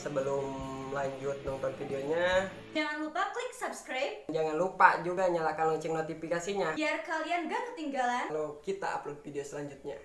sebelum lanjut nonton videonya, jangan lupa klik subscribe. Jangan lupa juga nyalakan lonceng notifikasinya biar kalian gak ketinggalan kalau kita upload video selanjutnya.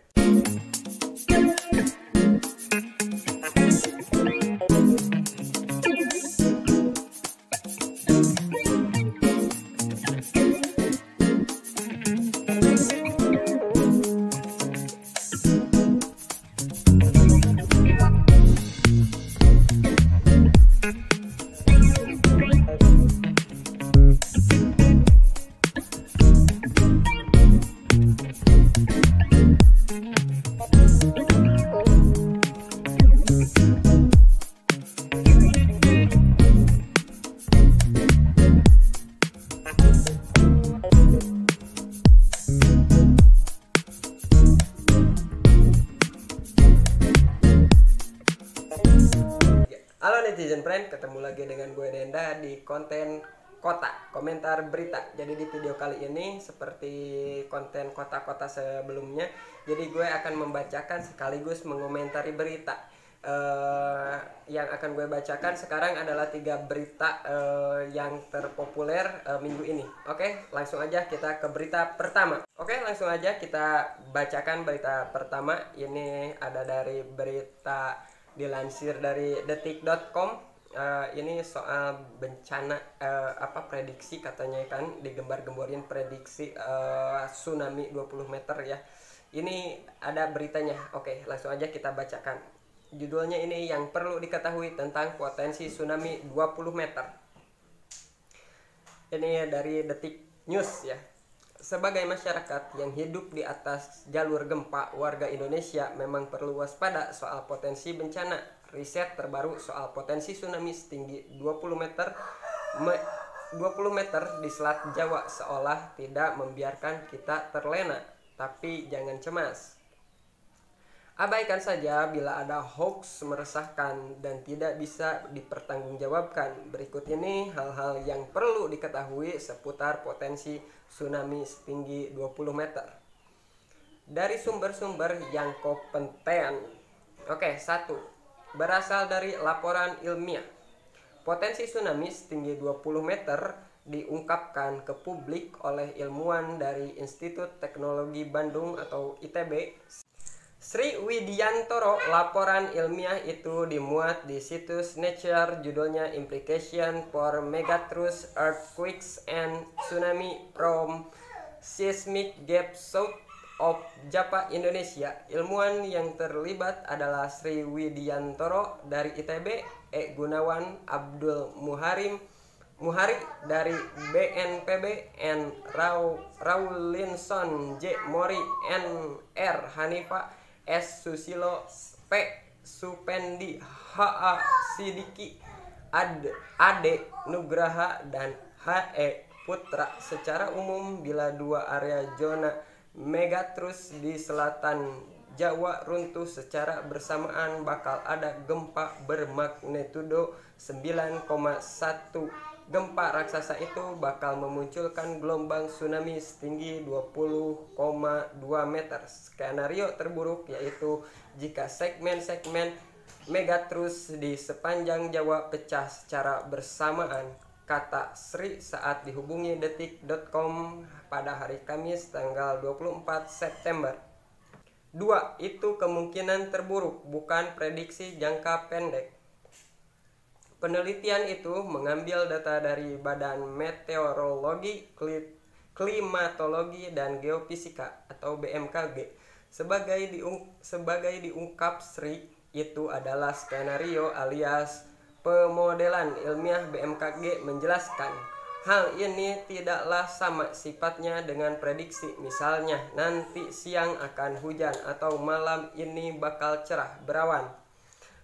Halo netizen friend, ketemu lagi dengan gue Denda di konten kota komentar berita. Jadi di video kali ini seperti konten kota-kota sebelumnya, jadi gue akan membacakan sekaligus mengomentari berita. Yang akan gue bacakan sekarang adalah 3 berita yang terpopuler minggu ini. Oke, langsung aja kita ke berita pertama. Oke, langsung aja kita bacakan berita pertama. Ini ada dari berita dilansir dari detik.com. Ini soal bencana prediksi katanya kan, digembar-gemborin prediksi tsunami 20 meter ya. Ini ada beritanya. Oke, langsung aja kita bacakan. Judulnya ini yang perlu diketahui tentang potensi tsunami 20 meter. Ini dari Detik News ya. Sebagai masyarakat yang hidup di atas jalur gempa, warga Indonesia memang perlu waspada soal potensi bencana. Riset terbaru soal potensi tsunami setinggi 20 meter di Selat Jawa seolah tidak membiarkan kita terlena. Tapi jangan cemas. Abaikan saja bila ada hoax meresahkan dan tidak bisa dipertanggungjawabkan. Berikut ini hal-hal yang perlu diketahui seputar potensi tsunami setinggi 20 meter. Dari sumber-sumber yang kompeten. Oke, 1. Berasal dari laporan ilmiah. Potensi tsunami setinggi 20 meter diungkapkan ke publik oleh ilmuwan dari Institut Teknologi Bandung atau ITB. Sri Widiantoro. Laporan ilmiah itu dimuat di situs Nature, judulnya Implication for Megatrust Earthquakes and Tsunami from Seismic Gap South of Java, Indonesia. Ilmuwan yang terlibat adalah Sri Widiantoro dari ITB, Gunawan Abdul Muhari dari BNPB, Raulinson J. Mori, R. Hanifa, S. Susilo, P. Supendi, H.A. Sidiki, Ade Nugraha, dan H.E. Putra. Secara umum, bila 2 area zona megatrust di selatan Jawa runtuh secara bersamaan, bakal ada gempa bermagnitudo 9,1. Gempa raksasa itu bakal memunculkan gelombang tsunami setinggi 20,2 meter. Skenario terburuk yaitu jika segmen-segmen megatrust di sepanjang Jawa pecah secara bersamaan, kata Sri saat dihubungi detik.com pada hari Kamis tanggal 24 September. 2. Itu kemungkinan terburuk, bukan prediksi jangka pendek. Penelitian itu mengambil data dari Badan Meteorologi, Klimatologi, dan Geofisika atau BMKG. Sebagai diungkap Sri, itu adalah skenario alias pemodelan ilmiah. BMKG menjelaskan, hal ini tidaklah sama sifatnya dengan prediksi. Misalnya, nanti siang akan hujan atau malam ini bakal cerah berawan.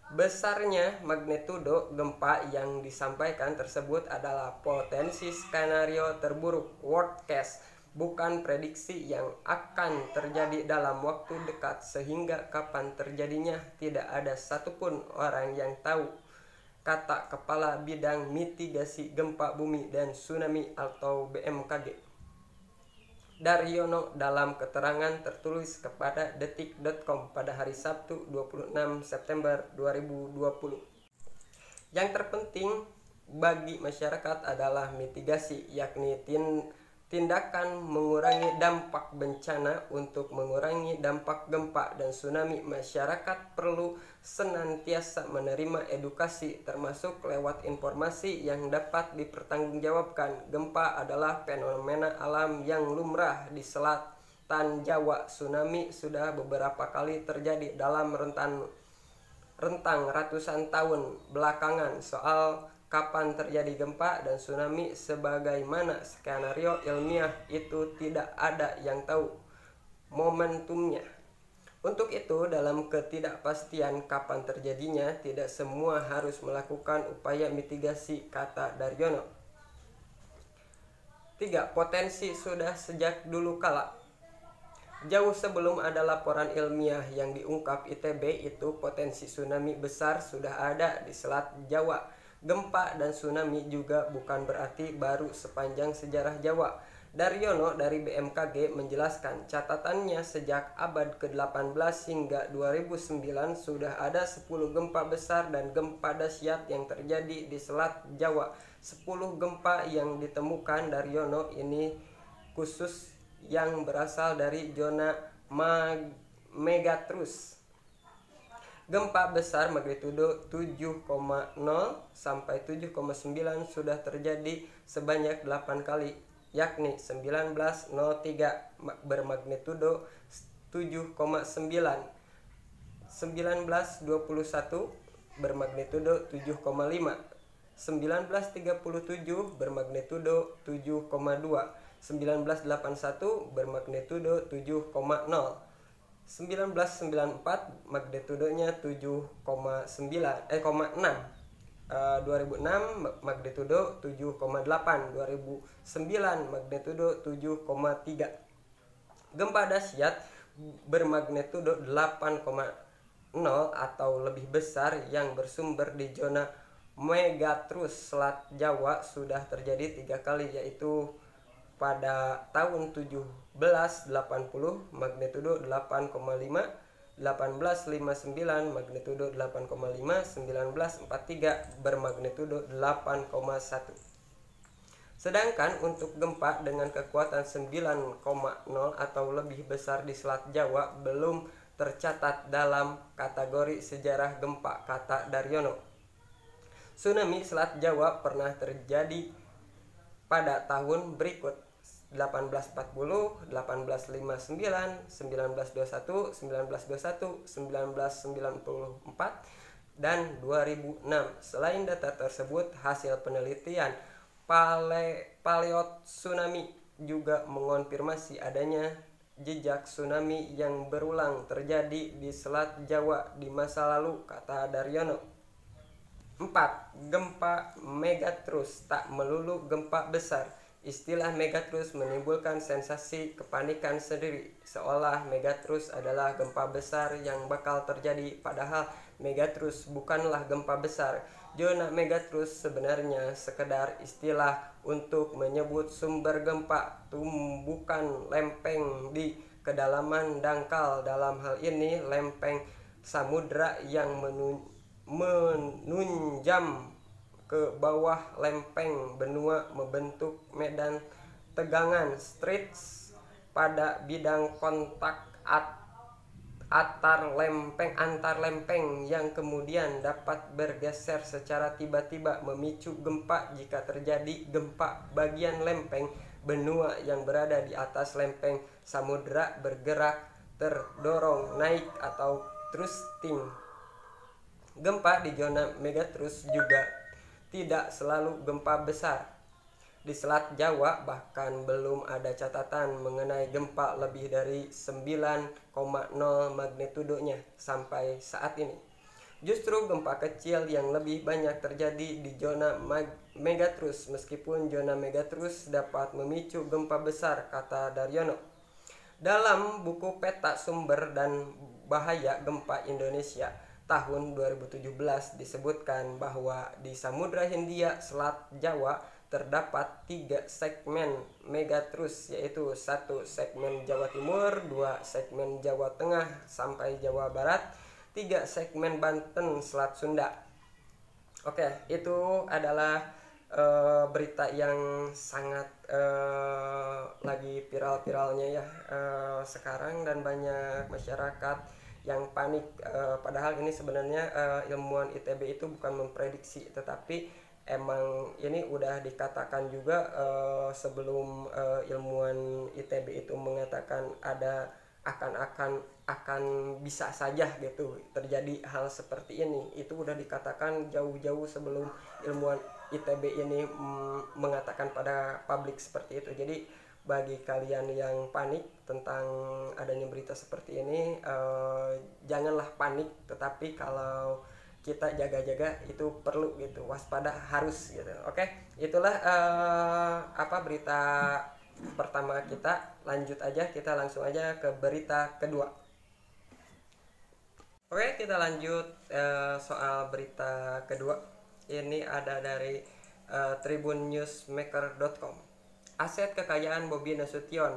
Besarnya magnitudo gempa yang disampaikan tersebut adalah potensi skenario terburuk, worst case, bukan prediksi yang akan terjadi dalam waktu dekat, sehingga kapan terjadinya tidak ada satupun orang yang tahu, kata Kepala Bidang Mitigasi Gempa Bumi dan Tsunami atau BMKG Daryono dalam keterangan tertulis kepada detik.com pada hari Sabtu 26 September 2020. Yang terpenting bagi masyarakat adalah mitigasi, yakni tindakan mengurangi dampak bencana. Untuk mengurangi dampak gempa dan tsunami, masyarakat perlu senantiasa menerima edukasi, termasuk lewat informasi yang dapat dipertanggungjawabkan. Gempa adalah fenomena alam yang lumrah di selatan Jawa. Tsunami sudah beberapa kali terjadi dalam rentang ratusan tahun belakangan. Soal kapan terjadi gempa dan tsunami sebagaimana skenario ilmiah itu tidak ada yang tahu momentumnya. Untuk itu, dalam ketidakpastian kapan terjadinya, tidak semua harus melakukan upaya mitigasi, kata Daryono. 3. Potensi sudah sejak dulu kala. Jauh sebelum ada laporan ilmiah yang diungkap ITB itu, potensi tsunami besar sudah ada di Selat Jawa. Gempa dan tsunami juga bukan berarti baru sepanjang sejarah Jawa. Daryono dari BMKG menjelaskan, catatannya sejak abad ke-18 hingga 2009 sudah ada 10 gempa besar dan gempa dahsyat yang terjadi di Selat Jawa. 10 gempa yang ditemukan Daryono ini khusus yang berasal dari zona megatrus. Gempa besar magnitudo 7,0 sampai 7,9 sudah terjadi sebanyak 8 kali, yakni 1903 bermagnitudo 7,9, 1921 bermagnitudo 7,5, 1937 bermagnitudo 7,2, 1981 bermagnitudo 7,0, 1994 magnitudonya 7,6, 2006 magnitudo 7,8, 2009 magnitudo 7,3. Gempa dahsyat bermagnitudo 8,0 atau lebih besar yang bersumber di zona megatrus Selat Jawa sudah terjadi 3 kali, yaitu pada tahun 1780 magnitudo 8,5, 1859 magnitudo 8,5, 1943 bermagnitudo 8,1. Sedangkan untuk gempa dengan kekuatan 9,0 atau lebih besar di Selat Jawa belum tercatat dalam kategori sejarah gempa, kata Daryono. Tsunami Selat Jawa pernah terjadi pada tahun berikut: 1840, 1859, 1921, 1921, 1994, dan 2006. Selain data tersebut, hasil penelitian paleotsunami juga mengonfirmasi adanya jejak tsunami yang berulang terjadi di Selat Jawa di masa lalu, kata Daryono. 4. Gempa megatrus tak melulu gempa besar. Istilah megatrus menimbulkan sensasi kepanikan sendiri, seolah megatrus adalah gempa besar yang bakal terjadi, padahal megatrus bukanlah gempa besar. Zona megatrus sebenarnya sekedar istilah untuk menyebut sumber gempa, tumbukan lempeng di kedalaman dangkal. Dalam hal ini lempeng samudra yang menunjam ke bawah lempeng benua membentuk medan tegangan straits pada bidang kontak antar lempeng yang kemudian dapat bergeser secara tiba-tiba, memicu gempa. Jika terjadi gempa, bagian lempeng benua yang berada di atas lempeng samudra bergerak terdorong naik atau thrusting. Gempa di zona megatrus juga tidak selalu gempa besar. Di Selat Jawa bahkan belum ada catatan mengenai gempa lebih dari 9,0 magnitudonya sampai saat ini. Justru gempa kecil yang lebih banyak terjadi di zona megatrus, meskipun zona megatrus dapat memicu gempa besar, kata Daryono. Dalam buku Peta Sumber dan Bahaya Gempa Indonesia tahun 2017 disebutkan bahwa di Samudra Hindia Selat Jawa terdapat 3 segmen megatrus, yaitu 1 segmen Jawa Timur, 2 segmen Jawa Tengah sampai Jawa Barat, 3 segmen Banten Selat Sunda. Oke, itu adalah berita yang sangat lagi viral-viralnya ya sekarang, dan banyak masyarakat yang panik. Padahal ini sebenarnya ilmuwan ITB itu bukan memprediksi, tetapi emang ini udah dikatakan juga sebelum ilmuwan ITB itu mengatakan ada akan bisa saja gitu terjadi hal seperti ini. Itu udah dikatakan jauh-jauh sebelum ilmuwan ITB ini mengatakan pada publik seperti itu. Jadi bagi kalian yang panik tentang adanya berita seperti ini, janganlah panik, tetapi kalau kita jaga-jaga itu perlu gitu, waspada harus gitu. Oke, itulah berita pertama kita. Lanjut aja, kita langsung aja ke berita kedua. Oke, kita lanjut soal berita kedua. Ini ada dari tribunNewsmaker.com. Aset kekayaan Bobi Nasution,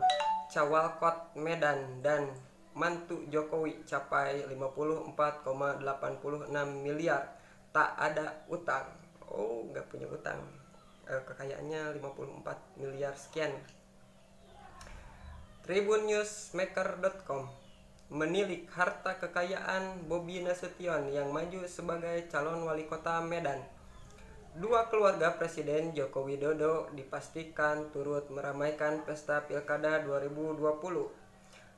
Cawalkot Medan dan mantu Jokowi capai 54,86 miliar. Tak ada utang. Oh, nggak punya utang. Kekayaannya 54 miliar sekian. tribunNewsmaker.com menilik harta kekayaan Bobi Nasution yang maju sebagai calon wali kota Medan. Dua keluarga Presiden Joko Widodo dipastikan turut meramaikan pesta Pilkada 2020.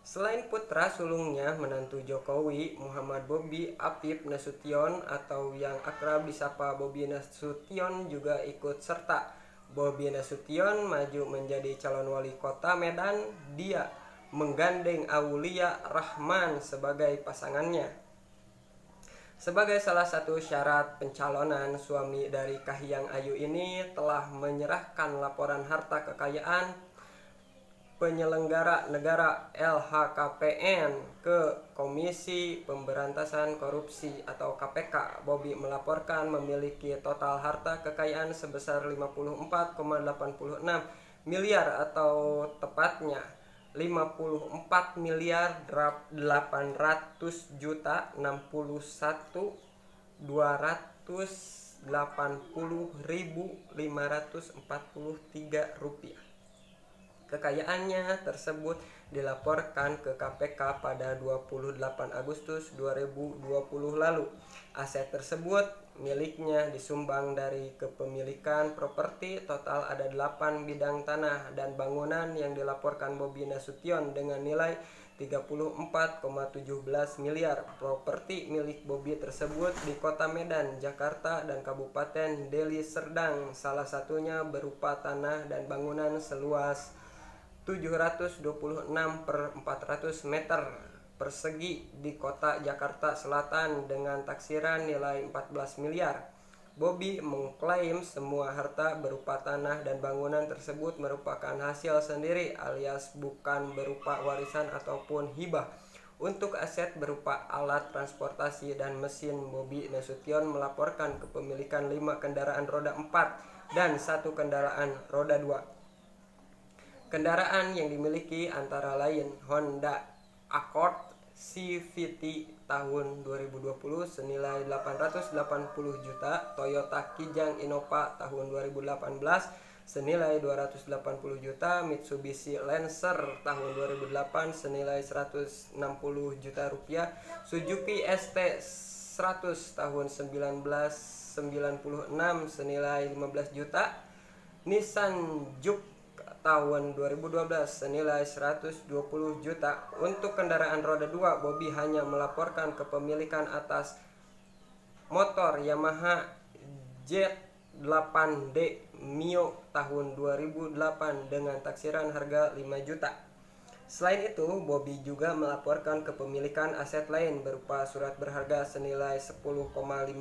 Selain putra sulungnya, menantu Jokowi, Muhammad Bobi Afif Nasution atau yang akrab disapa Bobi Nasution juga ikut serta. Bobi Nasution maju menjadi calon wali kota Medan. Dia menggandeng Aulia Rahman sebagai pasangannya. Sebagai salah satu syarat pencalonan, suami dari Kahiyang Ayu ini telah menyerahkan laporan harta kekayaan penyelenggara negara LHKPN ke Komisi Pemberantasan Korupsi atau KPK. Bobi melaporkan memiliki total harta kekayaan sebesar 54,86 miliar atau tepatnya 54 miliar 800 juta 61 280.543 rupiah. Kekayaannya tersebut dilaporkan ke KPK pada 28 Agustus 2020 lalu. Aset tersebut miliknya disumbang dari kepemilikan properti. Total ada 8 bidang tanah dan bangunan yang dilaporkan Bobi Nasution dengan nilai 34,17 miliar. Properti milik Bobi tersebut di Kota Medan, Jakarta, dan Kabupaten Deli Serdang. Salah satunya berupa tanah dan bangunan seluas 726 per 400 meter persegi di kota Jakarta Selatan dengan taksiran nilai 14 miliar. Bobi mengklaim semua harta berupa tanah dan bangunan tersebut merupakan hasil sendiri alias bukan berupa warisan ataupun hibah. Untuk aset berupa alat transportasi dan mesin, Bobi Nasution melaporkan kepemilikan 5 kendaraan roda 4 dan 1 kendaraan roda 2. Kendaraan yang dimiliki antara lain Honda Accord CVT tahun 2020 senilai 880 juta, Toyota Kijang Innova tahun 2018 senilai 280 juta, Mitsubishi Lancer tahun 2008 senilai 160 juta rupiah, Suzuki ST 100 tahun 1996 senilai 15 juta, Nissan Juke tahun 2012 senilai 120 juta. Untuk kendaraan roda 2, Bobi hanya melaporkan kepemilikan atas motor Yamaha Z8D Mio tahun 2008 dengan taksiran harga 5 juta. Selain itu, Bobi juga melaporkan kepemilikan aset lain berupa surat berharga senilai 10,5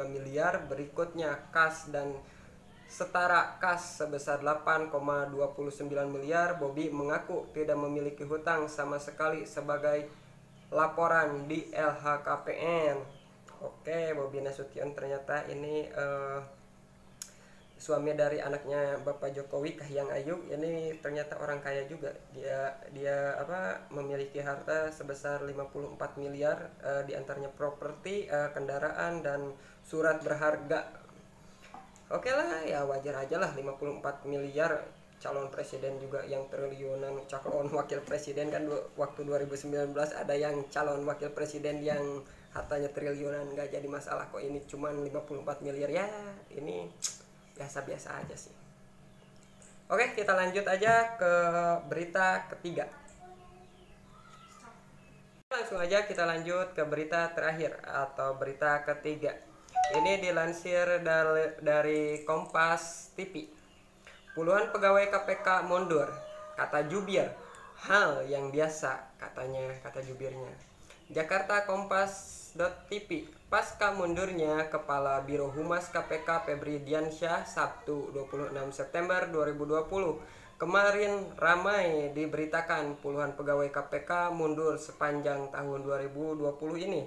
miliar, berikutnya kas dan setara kas sebesar 8,29 miliar. Bobi mengaku tidak memiliki hutang sama sekali sebagai laporan di LHKPN. Oke, Bobi Nasution ternyata ini suami dari anaknya Bapak Jokowi, Kahiyang Ayu. Ini ternyata orang kaya juga. Dia memiliki harta sebesar 54 miliar, diantaranya properti, kendaraan dan surat berharga. Oke lah, ya wajar aja lah 54 miliar. Calon presiden juga yang triliunan, calon wakil presiden kan waktu 2019 ada yang calon wakil presiden yang hartanya triliunan, nggak jadi masalah kok. Ini cuman 54 miliar ya, ini biasa-biasa aja sih. Oke, kita lanjut aja ke berita ketiga. Langsung aja kita lanjut ke berita terakhir atau berita ketiga. Ini dilansir dari Kompas TV. Puluhan pegawai KPK mundur, kata jubir. Hal yang biasa, kata jubirnya. Jakarta Kompas.tv. Pasca mundurnya Kepala Biro Humas KPK Febri Diansyah Sabtu 26 September 2020. Kemarin ramai diberitakan puluhan pegawai KPK mundur sepanjang tahun 2020 ini.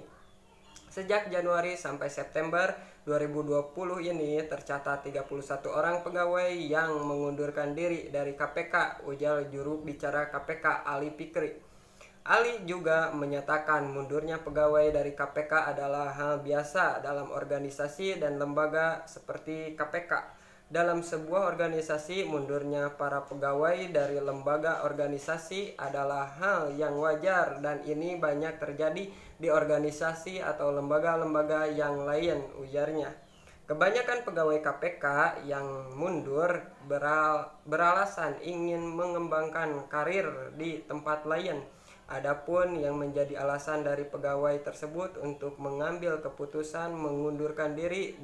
Sejak Januari sampai September 2020 ini tercatat 31 orang pegawai yang mengundurkan diri dari KPK, ujar juru bicara KPK Ali Fikri. Ali juga menyatakan mundurnya pegawai dari KPK adalah hal biasa dalam organisasi dan lembaga seperti KPK. Dalam sebuah organisasi, mundurnya para pegawai dari lembaga organisasi adalah hal yang wajar dan ini banyak terjadi di organisasi atau lembaga-lembaga yang lain, ujarnya. Kebanyakan pegawai KPK yang mundur beralasan ingin mengembangkan karir di tempat lain. Adapun yang menjadi alasan dari pegawai tersebut untuk mengambil keputusan mengundurkan diri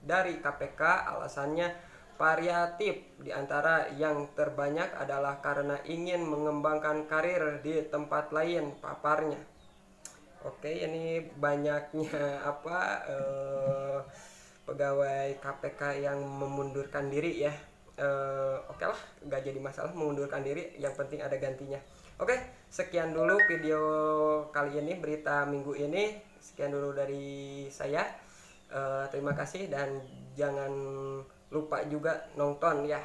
dari KPK, alasannya variatif. Di antara yang terbanyak adalah karena ingin mengembangkan karir di tempat lain, paparnya. Oke, ini banyaknya pegawai KPK yang memundurkan diri ya. Oke lah, nggak jadi masalah mengundurkan diri, yang penting ada gantinya. Oke, sekian dulu video kali ini, berita minggu ini. Sekian dulu dari saya. Terima kasih dan jangan lupa juga nonton ya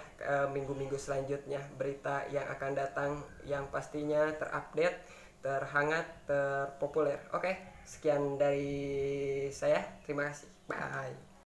minggu-minggu selanjutnya berita yang akan datang yang pastinya terupdate, terhangat, terpopuler. Oke, sekian dari saya. Terima kasih. Bye.